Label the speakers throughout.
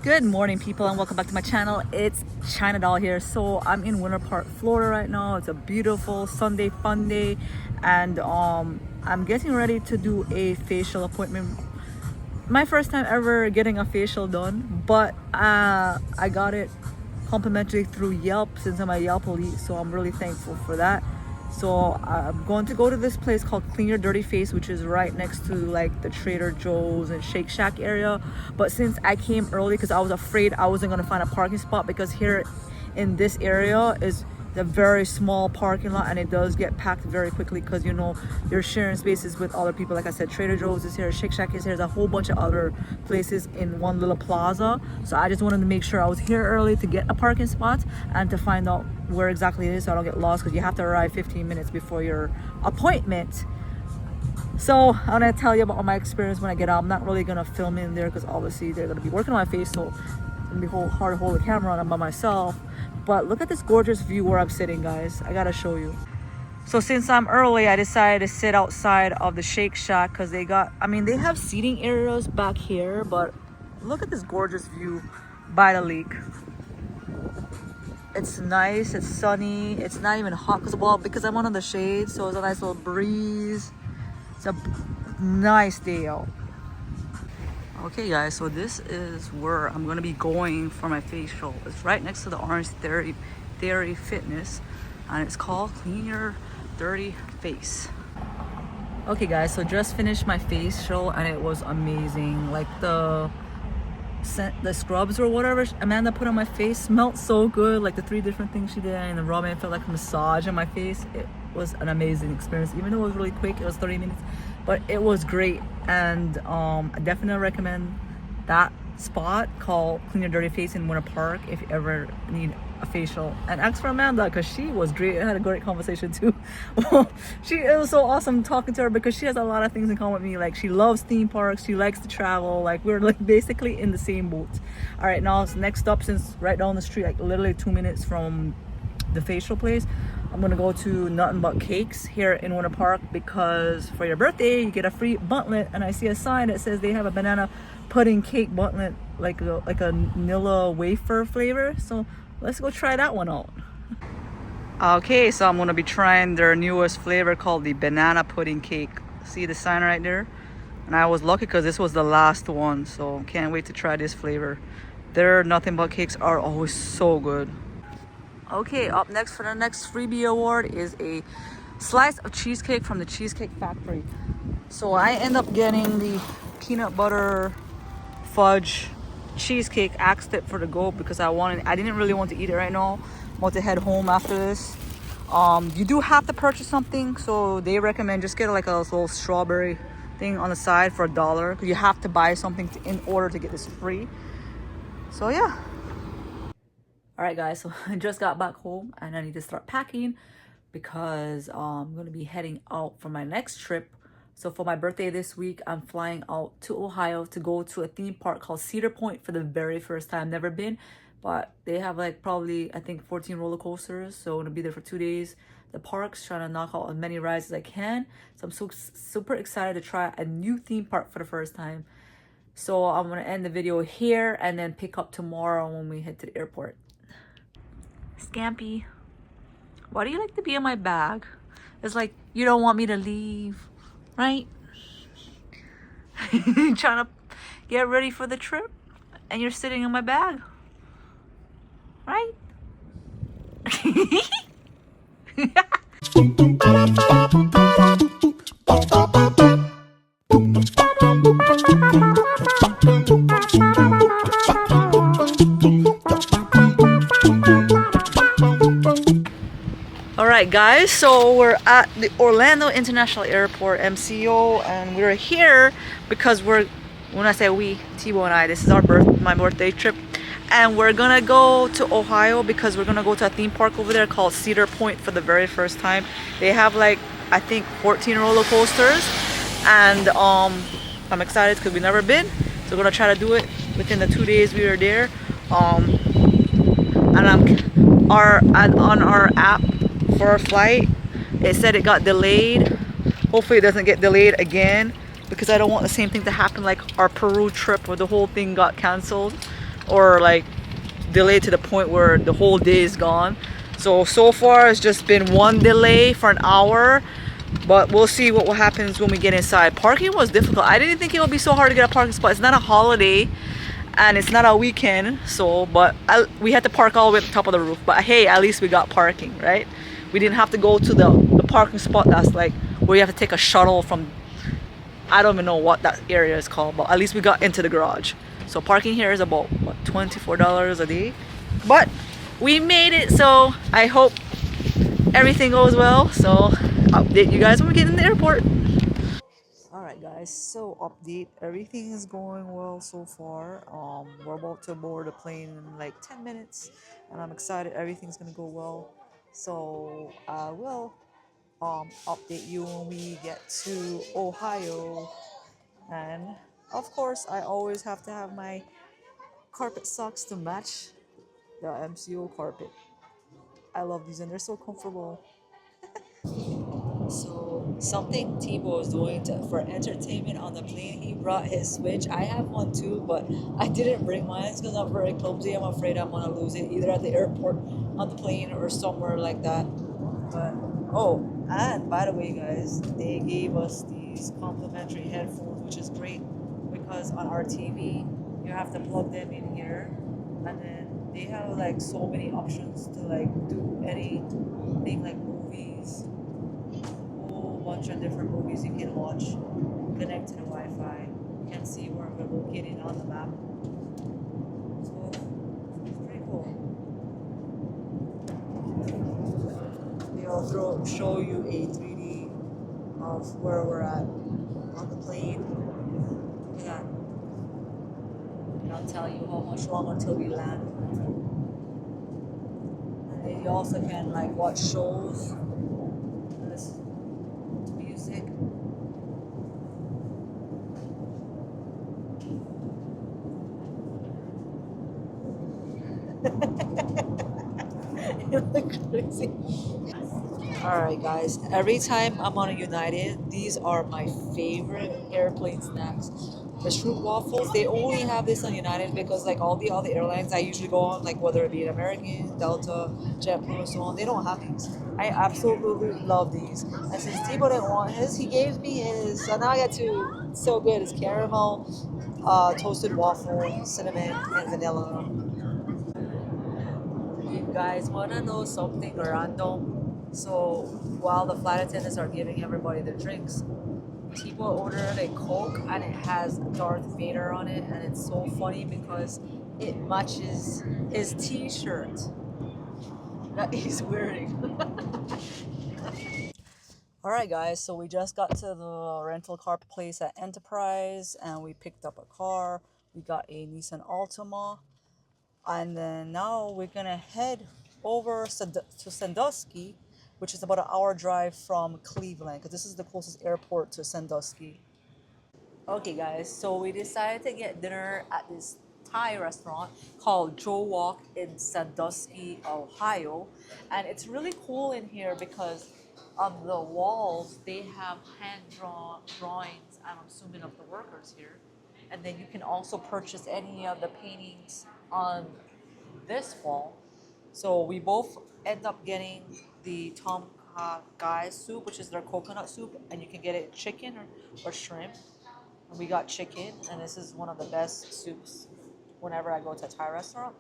Speaker 1: Good morning, people, and welcome back to my channel. It's China Doll here. So I'm in Winter Park, Florida right now. It's a beautiful Sunday fun day, and I'm getting ready to do a facial appointment. My first time ever getting a facial done, but I got it complimentary through Yelp since I'm a Yelp elite, so I'm really thankful for that. So I'm going to go to this place called Clean Your Dirty Face, which is right next to like the Trader Joe's and Shake Shack area. But since I came early because I was afraid I wasn't going to find a parking spot, because here in this area is a very small parking lot and it does get packed very quickly because, you know, you're sharing spaces with other people. Like I said, Trader Joe's is here, Shake Shack is here, there's a whole bunch of other places in one little plaza. So I just wanted to make sure I was here early to get a parking spot and to find out where exactly it is so I don't get lost, because you have to arrive 15 minutes before your appointment. So I'm gonna tell you about my experience when I get out. I'm not really gonna film in there because obviously they're gonna be working on my face, so it's gonna be hard to hold the camera on. I'm by myself. But look at this gorgeous view where I'm sitting, guys. I gotta show you. So since I'm early, I decided to sit outside of the Shake Shack because they have seating areas back here, but look at this gorgeous view by the lake. It's nice, it's sunny, it's not even hot because I'm under the shade, so it's a nice little breeze. It's a nice day out. Okay guys, so this is where I'm gonna be going for my facial. It's right next to the Orange Theory Fitness, and it's called Clean Your Dirty Face. Okay guys, so just finished my facial and it was amazing. Like the scrubs or whatever Amanda put on my face smelled so good. Like the 3 different things she did, and the rubbing felt like a massage on my face. It was an amazing experience, even though it was really quick. It was 30 minutes, but it was great. And I definitely recommend that spot called Clean Your Dirty Face in Winter Park if you ever need a facial. And ask for Amanda because she was great. I had a great conversation too. It was so awesome talking to her because she has a lot of things in common with me. Like she loves theme parks, she likes to travel. Like we're like basically in the same boat. All right, now next up, since right down the street, like literally 2 minutes from the facial place, I'm gonna go to Nothing Bundt Cakes here in Winter Park because for your birthday you get a free bundlet, and I see a sign that says they have a banana pudding cake bundlet, like a vanilla wafer flavor. So let's go try that one out. Okay, so I'm gonna be trying their newest flavor called the banana pudding cake. See the sign right there? And I was lucky because this was the last one, so can't wait to try this flavor. Their Nothing Bundt Cakes are always so good. Okay, up next for the next freebie award is a slice of cheesecake from the Cheesecake Factory. So I end up getting the peanut butter fudge cheesecake. Asked it for the go because I didn't really want to eat it right now. I want to head home after this. You do have to purchase something, so they recommend just get like a little strawberry thing on the side for $1, because you have to buy something in order to get this free. So yeah. All right guys, so I just got back home and I need to start packing because I'm going to be heading out for my next trip. So for my birthday this week, I'm flying out to Ohio to go to a theme park called Cedar Point for the very first time. Never been, but they have like probably I think 14 roller coasters, so I'm going to be there for 2 days. The park's trying to knock out as many rides as I can, so I'm super excited to try a new theme park for the first time. So I'm going to end the video here and then pick up tomorrow when we head to the airport. Scampy, why do you like to be in my bag? It's like you don't want me to leave, right? Trying to get ready for the trip and you're sitting in my bag, right? Alright guys, so we're at the Orlando International Airport, MCO, and we're here because when I say we, T-Bo and I, this is my birthday trip, and we're gonna go to Ohio because we're gonna go to a theme park over there called Cedar Point for the very first time. They have like I think 14 roller coasters, and I'm excited because we've never been, so we're gonna try to do it within the 2 days we were there. And on our app for our flight, it said it got delayed. Hopefully it doesn't get delayed again, because I don't want the same thing to happen like our Peru trip where the whole thing got canceled. or like delayed to the point where the whole day is gone. So far it's just been one delay for an hour, but we'll see what happens when we get inside. Parking was difficult. I didn't think it would be so hard to get a parking spot. It's not a holiday and it's not a weekend, so we had to park all the way at the top of the roof. But hey, at least we got parking, right? We didn't have to go to the parking spot that's like where you have to take a shuttle from, I don't even know what that area is called, but at least we got into the garage. So parking here is about what, $24 a day, but we made it. So I hope everything goes well. So update you guys when we get in the airport. Alright guys, so update, everything is going well so far. We're about to board the plane in like 10 minutes and I'm excited everything's gonna go well. So I will update you when we get to Ohio. And of course I always have to have my carpet socks to match the MCO carpet. I love these and they're so comfortable. So something Tebow is doing for entertainment on the plane, he brought his Switch. I have one too, but I didn't bring mine because I'm very clumsy. I'm afraid I'm gonna lose it either at the airport, on the plane, or somewhere like that. But oh, and by the way, guys, they gave us these complimentary headphones, which is great because on our TV you have to plug them in here, and then they have like so many options to like do anything like movies, whole bunch of different movies you can watch. Connect to the Wi-Fi. You can see where we're located on the map. So it's pretty cool. They'll show you a 3D of where we're at on the plane. Look at that. And I'll tell you how much longer until we land. And then you also can like watch shows, listen to music. You look crazy. Alright guys, every time I'm on a United, these are my favorite airplane snacks. The fruit waffles, they only have this on United because like all the other airlines I usually go on, like whether it be American, Delta, JetBlue, and so on, they don't have these. I absolutely love these. And since Tebow didn't want his, he gave me his. So now I got two. It's so good. It's caramel, toasted waffle, cinnamon, and vanilla. You guys wanna know something random? So while the flight attendants are giving everybody their drinks, Tebow ordered a Coke and it has Darth Vader on it, and it's so funny because it matches his T-shirt that he's wearing. All right, guys. So we just got to the rental car place at Enterprise, and we picked up a car. We got a Nissan Altima. And then now we're gonna head over to Sandusky, which is about an hour drive from Cleveland, because this is the closest airport to Sandusky. Okay, guys, so we decided to get dinner at this Thai restaurant called Joe Walk in Sandusky, Ohio. And it's really cool in here because on the walls they have hand-drawn drawings, I'm assuming, of the workers here. And then you can also purchase any of the paintings on this wall. So we both end up getting the Tom Kha Gai soup, which is their coconut soup, and you can get it chicken or shrimp. And we got chicken, and this is one of the best soups whenever I go to a Thai restaurant.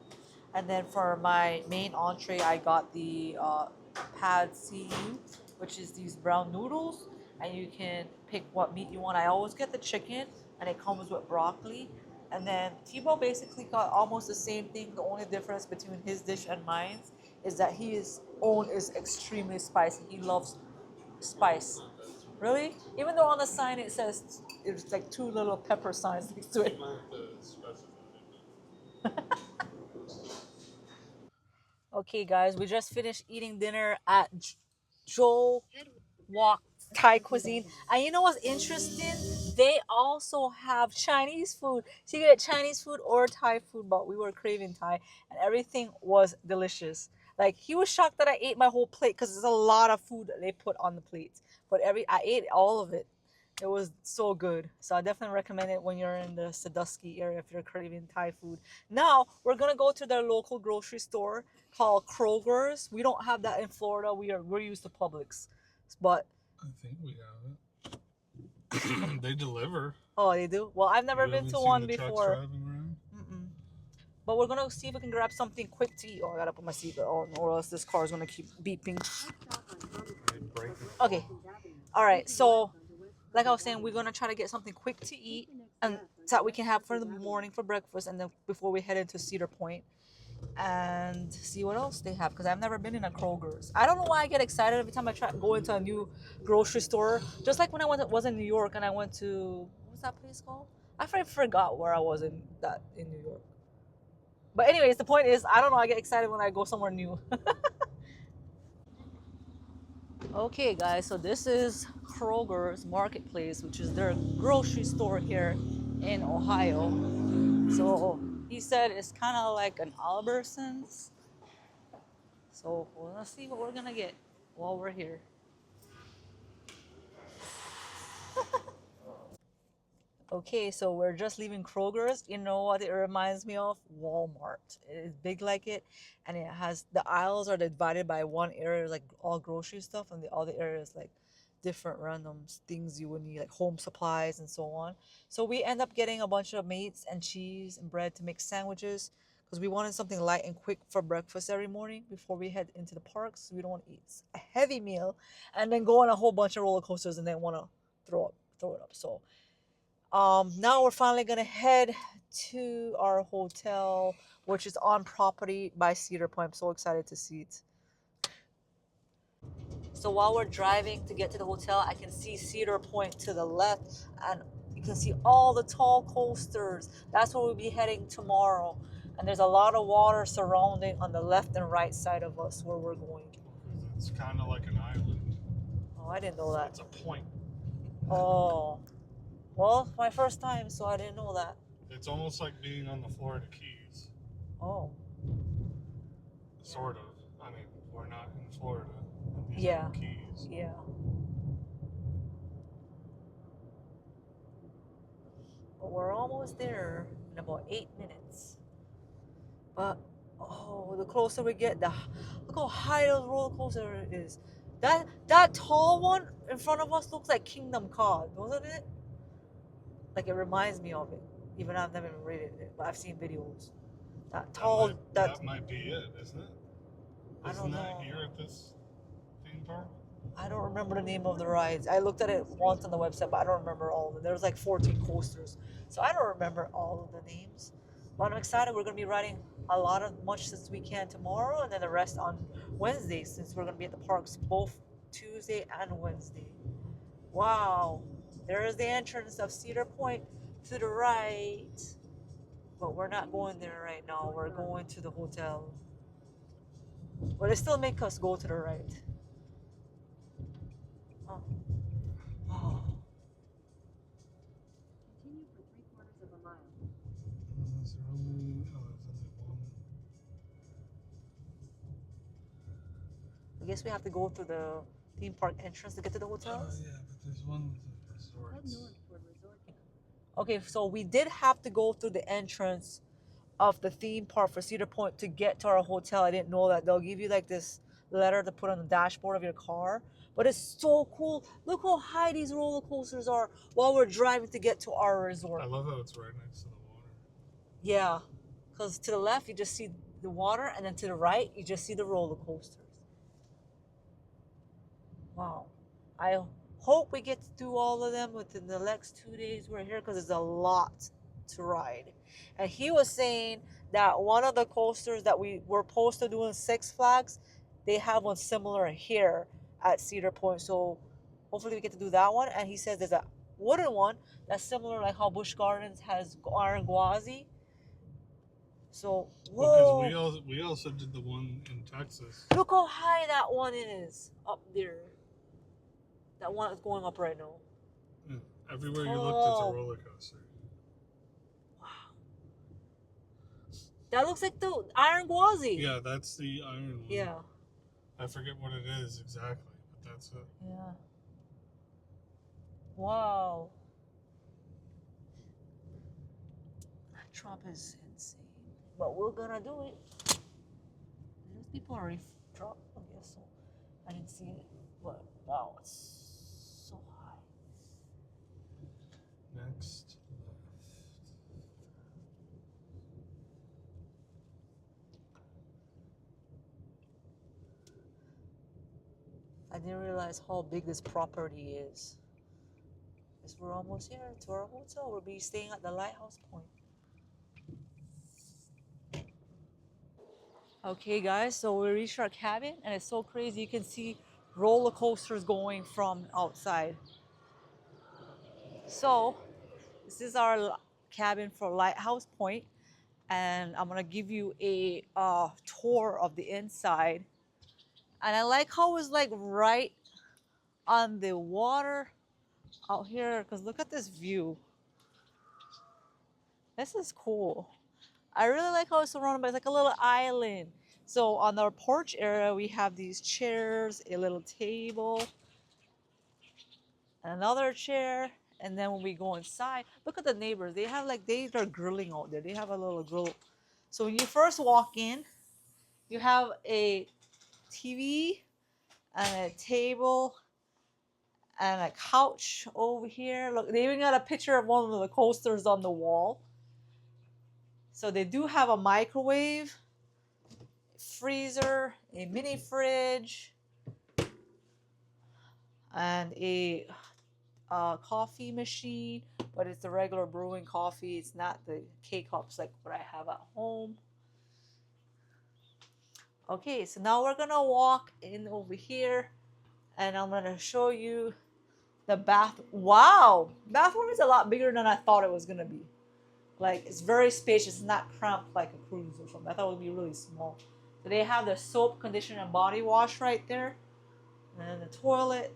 Speaker 1: And then for my main entree, I got the pad see ew, which is these brown noodles, and you can pick what meat you want. I always get the chicken, and it comes with broccoli. And then Tebow basically got almost the same thing. The only difference between his dish and mine is that his own is extremely spicy. He loves spice. Really? Even though on the sign it says it's like two little pepper signs next to it. Okay, guys, we just finished eating dinner at Joel Walk Thai cuisine. And you know what's interesting? They also have Chinese food. So you get Chinese food or Thai food, but we were craving Thai, and everything was delicious. Like he was shocked that I ate my whole plate because there's a lot of food that they put on the plates. But I ate all of it. It was so good. So I definitely recommend it when you're in the Sandusky area if you're craving Thai food. Now we're gonna go to their local grocery store called Kroger's. We don't have that in Florida. We're used to Publix, but
Speaker 2: I think we have it. They deliver.
Speaker 1: oh, they do. Well, I've never
Speaker 2: You
Speaker 1: been
Speaker 2: haven't
Speaker 1: to
Speaker 2: seen
Speaker 1: one
Speaker 2: the trucks
Speaker 1: before.
Speaker 2: driving around?
Speaker 1: Mm-mm. But we're gonna see if we can grab something quick to eat. Oh, I gotta put my seatbelt on, or else this car is gonna keep beeping. Okay. All right. So, like I was saying, we're gonna try to get something quick to eat, and so that we can have for the morning for breakfast, and then before we head into Cedar Point, and see what else they have. Because I've never been in a Kroger's. I don't know why I get excited every time I try go into a new grocery store. Just like when I was in New York and I went to what's that place called? I forgot where I was in New York. But anyways, the point is, I don't know. I get excited when I go somewhere new. Okay, guys. So this is Kroger's Marketplace, which is their grocery store here in Ohio. So he said it's kind of like an Albertsons. So let's see what we're gonna get while we're here. Okay, so we're just leaving Kroger's. You know what it reminds me of? Walmart. It is big like it, and it has the aisles are divided by one area like all grocery stuff, and the other areas like different random things you would need like home supplies and so on. So we end up getting a bunch of meats and cheese and bread to make sandwiches because we wanted something light and quick for breakfast every morning before we head into the parks. We don't want to eat a heavy meal and then go on a whole bunch of roller coasters and then want to throw it up. So now we're finally gonna head to our hotel, which is on property by Cedar Point. I'm so excited to see it. So while we're driving to get to the hotel, I can see Cedar Point to the left, and you can see all the tall coasters. That's where we'll be heading tomorrow. And there's a lot of water surrounding on the left and right side of us where we're going.
Speaker 2: It's kind of like an island.
Speaker 1: Oh, I didn't know that.
Speaker 2: It's a point.
Speaker 1: Oh, well, my first time, so I didn't know that.
Speaker 2: It's almost like being on the Florida Keys.
Speaker 1: Oh.
Speaker 2: Sort of. I mean, we're not in Florida. These
Speaker 1: Yeah.
Speaker 2: are the Keys.
Speaker 1: Yeah. But we're almost there in about 8 minutes. But oh, the closer we get, look how high the roller coaster is. That tall one in front of us looks like Kingdom Come, doesn't it? Like it reminds me of it. Even I've never even rated it, but I've seen videos.
Speaker 2: That might be it, isn't it?
Speaker 1: I don't know.
Speaker 2: Isn't that here at this theme park?
Speaker 1: I don't remember the name of the rides. I looked at it once on the website, but I don't remember all of them. There was like 14 coasters, so I don't remember all of the names. But I'm excited. We're gonna be riding much as we can tomorrow, and then the rest on Wednesday, since we're gonna be at the parks both Tuesday and Wednesday. Wow, there is the entrance of Cedar Point to the right, but we're not going there right now. We're going to the hotel, but they still make us go to the right. Oh. Oh.
Speaker 3: Continue for 3/4 of a mile.
Speaker 2: Is there only, there's only one.
Speaker 1: I guess we have to go through the theme park entrance to get to the hotels.
Speaker 2: Yeah, but there's one with the resorts.
Speaker 3: Head north for resort.
Speaker 1: Okay, so we did have to go through the entrance of the theme park for Cedar Point to get to our hotel. I didn't know that. They'll give you like this letter to put on the dashboard of your car. But it's so cool. Look how high these roller coasters are while we're driving to get to our resort.
Speaker 2: I love how it's right next to the water.
Speaker 1: Yeah, because to the left you just see the water, and then to the right you just see the roller coasters. Wow. I hope we get to do all of them within the next 2 days we're here, because it's a lot to ride. And he was saying that one of the coasters that we were supposed to do in Six Flags, they have one similar here at Cedar Point. So hopefully we get to do that one. And he says there's a wooden one that's similar, like how Busch Gardens has Iron Gwazi. So whoa!
Speaker 2: Because we also did the one in Texas.
Speaker 1: Look how high that one is up there. That one is going up right now.
Speaker 2: Yeah. Everywhere you looked, it's a roller coaster.
Speaker 1: Wow. That looks like the Iron Gwazi.
Speaker 2: Yeah, that's the iron one.
Speaker 1: Yeah.
Speaker 2: I forget what it is exactly, but that's it.
Speaker 1: Yeah. Wow. Trump is insane. But we're gonna do it. Those people are dropped, I guess so. I didn't see it. But wow, it's so high.
Speaker 2: Next left.
Speaker 1: I didn't realize how big this property is. Because we're almost here to our hotel. We'll be staying at the Lighthouse Point. Okay, guys, so we reached our cabin, and it's so crazy. You can see roller coasters going from outside. So, this is our cabin for Lighthouse Point, and I'm gonna give you a tour of the inside. And I like how it's like right on the water out here, because look at this view. This is cool. I really like how it's surrounded by, it's like a little island. So on our porch area, we have these chairs, a little table, another chair. And then when we go inside, look at the neighbors. They have like, they're grilling out there. They have a little grill. So when you first walk in, you have a TV and a table and a couch over here. Look, they even got a picture of one of the coasters on the wall. So they do have a microwave, freezer, a mini fridge, and a coffee machine, but it's the regular brewing coffee. It's not the K-cups like what I have at home. Okay, so now we're gonna walk in over here, and I'm gonna show you the bath. Wow, bathroom is a lot bigger than I thought it was gonna be. Like, it's very spacious, not cramped like a cruise or something. I thought it would be really small. So they have the soap, conditioner, and body wash right there, and then the toilet,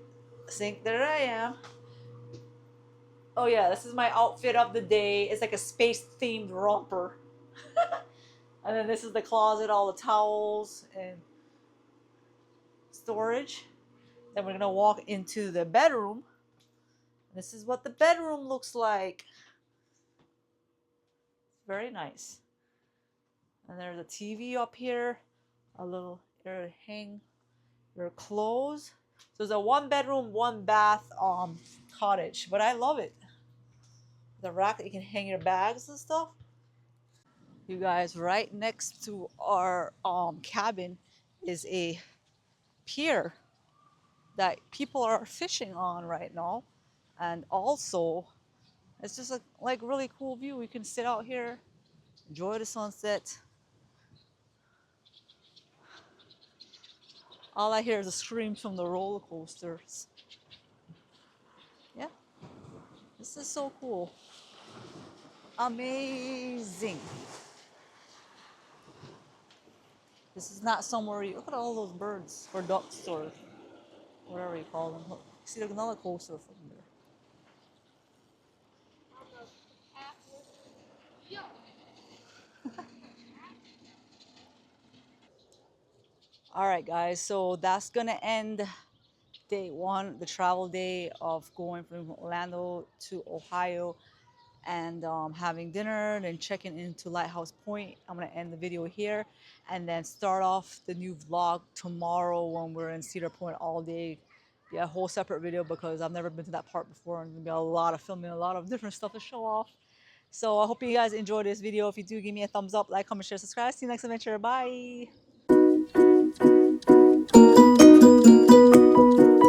Speaker 1: sink. There I am. Oh yeah, this is my outfit of the day. It's like a space themed romper. And then this is the closet, all the towels and storage. Then we're gonna walk into the bedroom. This is what the bedroom looks like. Very nice. And there's a TV up here, a little area to hang your clothes. So it's a 1 bedroom, 1 bath cottage, but I love it. The rack that you can hang your bags and stuff. You guys, right next to our cabin is a pier that people are fishing on right now, and also it's just a like really cool view. You can sit out here, enjoy the sunset. All I hear is the screams from the roller coasters. Yeah, this is so cool. Amazing. This is not somewhere you look at all those birds or ducks or whatever you call them. Look, see another coaster from there. All right, guys. So that's gonna end day one, the travel day of going from Orlando to Ohio, and having dinner, then checking into Lighthouse Point. I'm gonna end the video here, and then start off the new vlog tomorrow when we're in Cedar Point all day. Be a whole separate video because I've never been to that part before, and there'll be a lot of filming, a lot of different stuff to show off. So I hope you guys enjoyed this video. If you do, give me a thumbs up, like, comment, share, subscribe. See you next adventure. Bye.